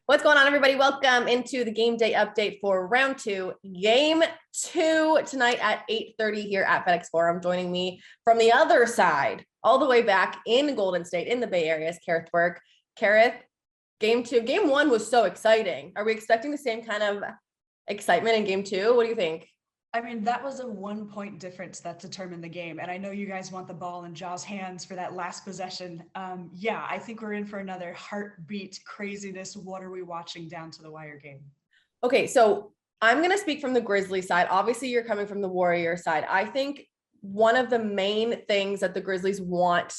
What's going on, everybody? Welcome into the game day update for round two, game two tonight at 8:30 here at FedExForum. Joining me from the other side, all the way back in Golden State in the Bay Area, is Kerith Burke. Kerith, game one was so exciting. Are we expecting the same kind of excitement in game two? What do you think? I mean, that was a 1-point difference that determined the game. And I know you guys want the ball in Ja's hands for that last possession. Yeah, I think we're in for another heartbeat craziness. What are we watching down to the wire game? Okay, so I'm going to speak from the Grizzlies side. Obviously, you're coming from the Warriors side. I think one of the main things that the Grizzlies want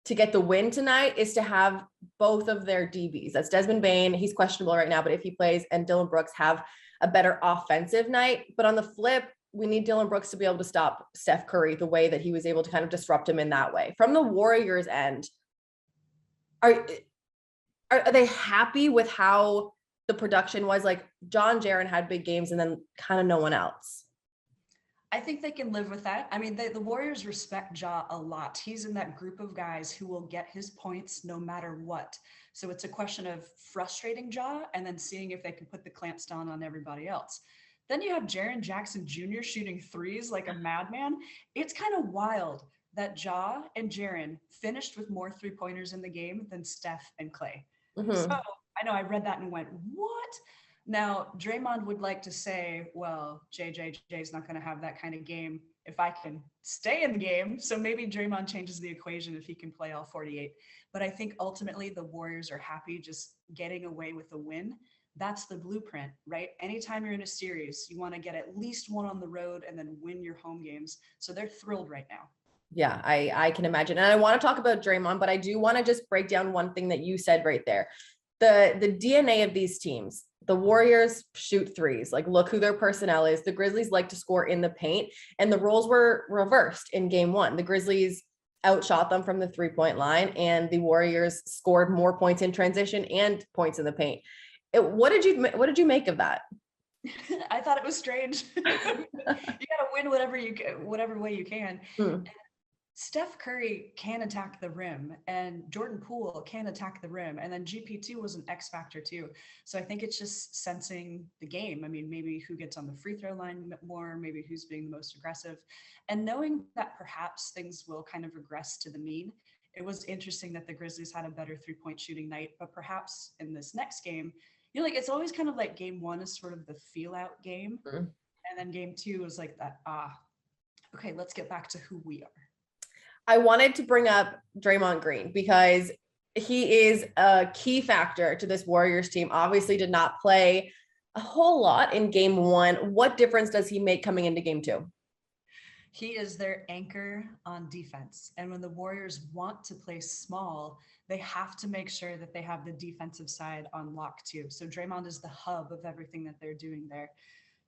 to get the win tonight is to have both of their DBs. That's Desmond Bane. He's questionable right now, but if he plays, and Dillon Brooks have a better offensive night. But on the flip, we need Dillon Brooks to be able to stop Steph Curry the way that he was able to kind of disrupt him in that way. From the Warriors end, are they happy with how the production was? Like, John Jaren had big games and then kind of no one else. I think they can live with that. I mean, the Warriors respect Ja a lot. He's in that group of guys who will get his points no matter what. So it's a question of frustrating Ja and then seeing if they can put the clamps down on everybody else. Then you have Jaren Jackson Jr. shooting threes like a madman. It's kind of wild that Ja and Jaren finished with more three-pointers in the game than Steph and Clay. Mm-hmm. So I know I read that and went, what? Now, Draymond would like to say, well, JJ's not going to have that kind of game if I can stay in the game. So maybe Draymond changes the equation if he can play all 48. But I think ultimately the Warriors are happy just getting away with a win. That's the blueprint, right? Anytime you're in a series, you want to get at least one on the road and then win your home games. So they're thrilled right now. Yeah, I can imagine. And I want to talk about Draymond, but I do want to just break down one thing that you said right there. The DNA of these teams. The Warriors shoot threes. Like, look who their personnel is. The Grizzlies like to score in the paint, and the roles were reversed in game one. The Grizzlies outshot them from the 3-point line, and the Warriors scored more points in transition and points in the paint. What did you make of that? I thought it was strange. You got to win whatever way you can. Steph Curry can attack the rim, and Jordan Poole can attack the rim, and then GP2 was an X factor too. So I think it's just sensing the game. I mean, maybe who gets on the free throw line more, maybe who's being the most aggressive, and knowing that perhaps things will kind of regress to the mean. It was interesting that the Grizzlies had a better 3-point shooting night, but perhaps in this next game, you know, like, it's always kind of like game one is sort of the feel out game. And then game two is like that, okay, let's get back to who we are. I wanted to bring up Draymond Green because he is a key factor to this Warriors team. Obviously did not play a whole lot in game one. What difference does he make coming into game two? He is their anchor on defense. And when the Warriors want to play small, they have to make sure that they have the defensive side on lock too. So Draymond is the hub of everything that they're doing there.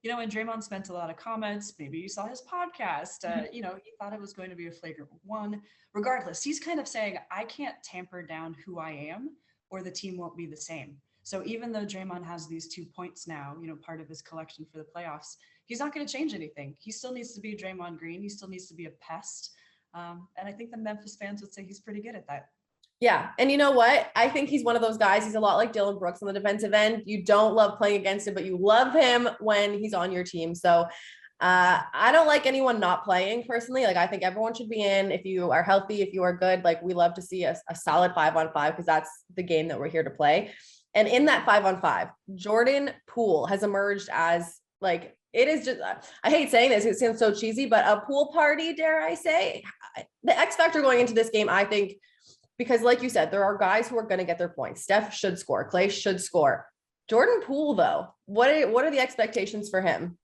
You know, and Draymond spent a lot of comments, maybe you saw his podcast, you know, he thought it was going to be a flagrant one. Regardless, he's kind of saying, I can't tamper down who I am or the team won't be the same. So even though Draymond has these 2 points now, you know, part of his collection for the playoffs, he's not going to change anything. He still needs to be Draymond Green. He still needs to be a pest. And I think the Memphis fans would say he's pretty good at that. Yeah. And you know what? I think he's one of those guys. He's a lot like Dillon Brooks on the defensive end. You don't love playing against him, but you love him when he's on your team. So I don't like anyone not playing personally. Like, I think everyone should be in. If you are healthy, if you are good, like, we love to see a solid 5-on-5 because that's the game that we're here to play. And in that 5-on-5, Jordan Poole has emerged as, like, it is just, I hate saying this, it sounds so cheesy, but a pool party, dare I say. The X factor going into this game, I think, because like you said, there are guys who are going to get their points. Steph should score. Clay should score. Jordan Poole, though, what are the expectations for him?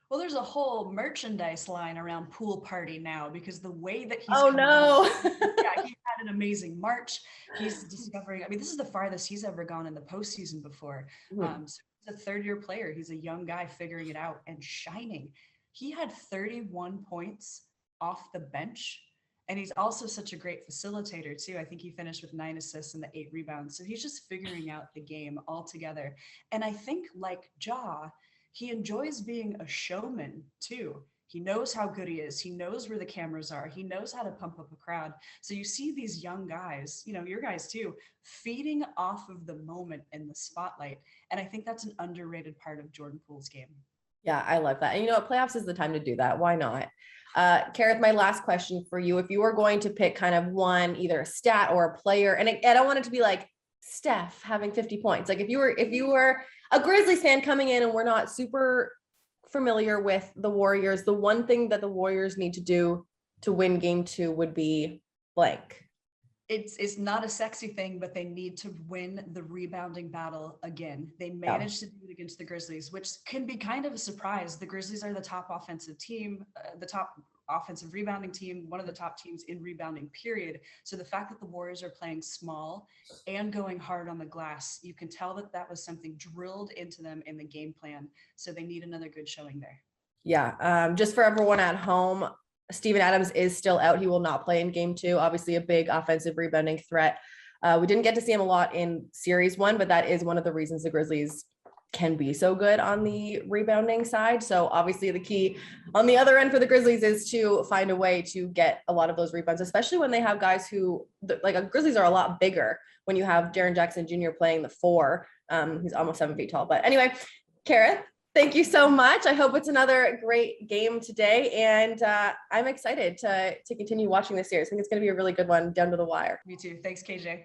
Well, there's a whole merchandise line around Pool Party now because the way that he's yeah, he had an amazing March. He's discovering, I mean, this is the farthest he's ever gone in the postseason before. So he's a third-year player. He's a young guy figuring it out and shining. He had 31 points off the bench. And he's also such a great facilitator too. I think he finished with 9 assists and the 8 rebounds. So he's just figuring out the game altogether. And I think, like Ja, he enjoys being a showman too. He knows how good he is. He knows where the cameras are. He knows how to pump up a crowd. So you see these young guys, you know, your guys too, feeding off of the moment in the spotlight. And I think that's an underrated part of Jordan Poole's game. Yeah, I love that. And you know what? Playoffs is the time to do that. Why not? Kerith, my last question for you. If you were going to pick kind of one, either a stat or a player, and I don't want it to be like Steph having 50 points. Like if you were a Grizzlies fan coming in and we're not super familiar with the Warriors, the one thing that the Warriors need to do to win game 2 would be blank. It's not a sexy thing, but they need to win the rebounding battle again. They managed to do it against the Grizzlies, which can be kind of a surprise. The Grizzlies are the top offensive team, the top offensive rebounding team, one of the top teams in rebounding, period. So the fact that the Warriors are playing small and going hard on the glass, you can tell that that was something drilled into them in the game plan. So they need another good showing there. Yeah. Just for everyone at home, Steven Adams is still out. He will not play in game 2. Obviously a big offensive rebounding threat. We didn't get to see him a lot in series 1, but that is one of the reasons the Grizzlies can be so good on the rebounding side. So obviously the key on the other end for the Grizzlies is to find a way to get a lot of those rebounds, especially when they have guys who like Grizzlies are a lot bigger when you have Jaren Jackson Jr. playing the 4. He's almost 7 feet tall, but anyway, Kerith, thank you so much. I hope it's another great game today. And I'm excited to continue watching this series. I think it's going to be a really good one down to the wire. Me too. Thanks, KJ.